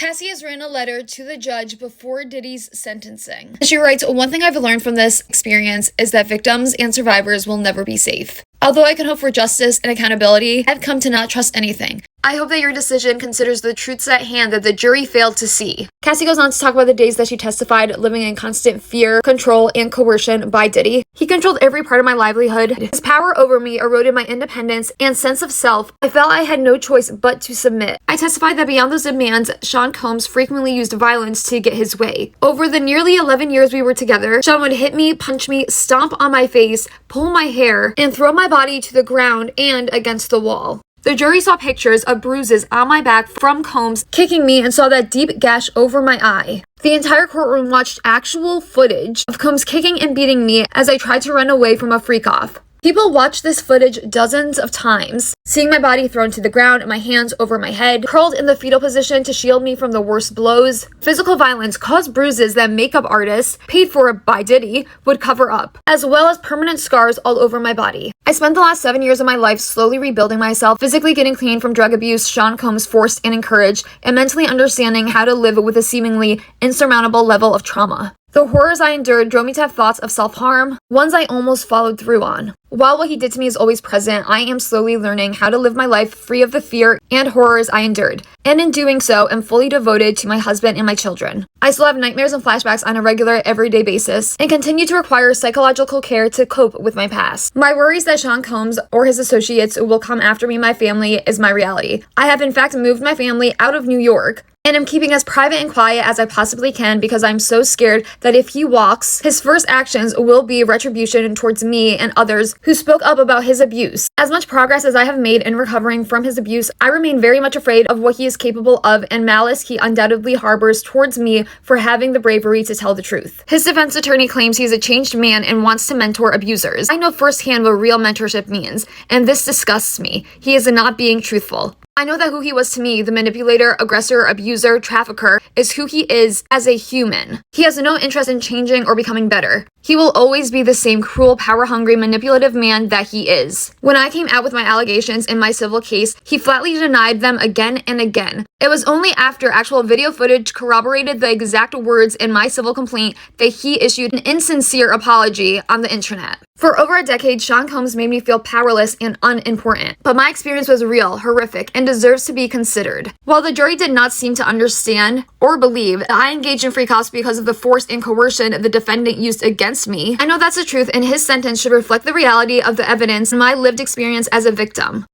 Cassie has written a letter to the judge before Diddy's sentencing. She writes, "One thing I've learned from this experience is that victims and survivors will never be safe. Although I can hope for justice and accountability, I've come to not trust anything. I hope that your decision considers the truths at hand that the jury failed to see." Cassie goes on to talk about the days that she testified living in constant fear, control, and coercion by Diddy. "He controlled every part of my livelihood. His power over me eroded my independence and sense of self. I felt I had no choice but to submit. I testified that beyond those demands, Sean Combs frequently used violence to get his way. Over the nearly 11 years we were together, Sean would hit me, punch me, stomp on my face, pull my hair, and throw my body to the ground and against the wall. The jury saw pictures of bruises on my back from Combs kicking me and saw that deep gash over my eye. The entire courtroom watched actual footage of Combs kicking and beating me as I tried to run away from a freak-off. People watched this footage dozens of times, seeing my body thrown to the ground and my hands over my head, curled in the fetal position to shield me from the worst blows. Physical violence caused bruises that makeup artists, paid for by Diddy, would cover up, as well as permanent scars all over my body. I spent the last 7 years of my life slowly rebuilding myself, physically getting clean from drug abuse Sean Combs forced and encouraged, and mentally understanding how to live with a seemingly insurmountable level of trauma. The horrors I endured drove me to have thoughts of self-harm, ones I almost followed through on. While what he did to me is always present, I am slowly learning how to live my life free of the fear and horrors I endured, and in doing so, am fully devoted to my husband and my children. I still have nightmares and flashbacks on a regular, everyday basis, and continue to require psychological care to cope with my past. My worries that Sean Combs or his associates will come after me and my family is my reality. I have in fact moved my family out of New York, and I'm keeping as private and quiet as I possibly can because I'm so scared that if he walks, his first actions will be retribution towards me and others who spoke up about his abuse. As much progress as I have made in recovering from his abuse, I remain very much afraid of what he is capable of and malice he undoubtedly harbors towards me for having the bravery to tell the truth. His defense attorney claims he is a changed man and wants to mentor abusers. I know firsthand what real mentorship means, and this disgusts me. He is not being truthful. I know that who he was to me, the manipulator, aggressor, abuser, trafficker, is who he is as a human. He has no interest in changing or becoming better. He will always be the same cruel, power-hungry, manipulative man that he is. When I came out with my allegations in my civil case, he flatly denied them again and again. It was only after actual video footage corroborated the exact words in my civil complaint that he issued an insincere apology on the internet. For over a decade, Sean Combs made me feel powerless and unimportant, but my experience was real, horrific, and deserves to be considered. While the jury did not seem to understand or believe that I engaged in freak-offs because of the force and coercion the defendant used against me, I know that's the truth, and his sentence should reflect the reality of the evidence and my lived experience as a victim.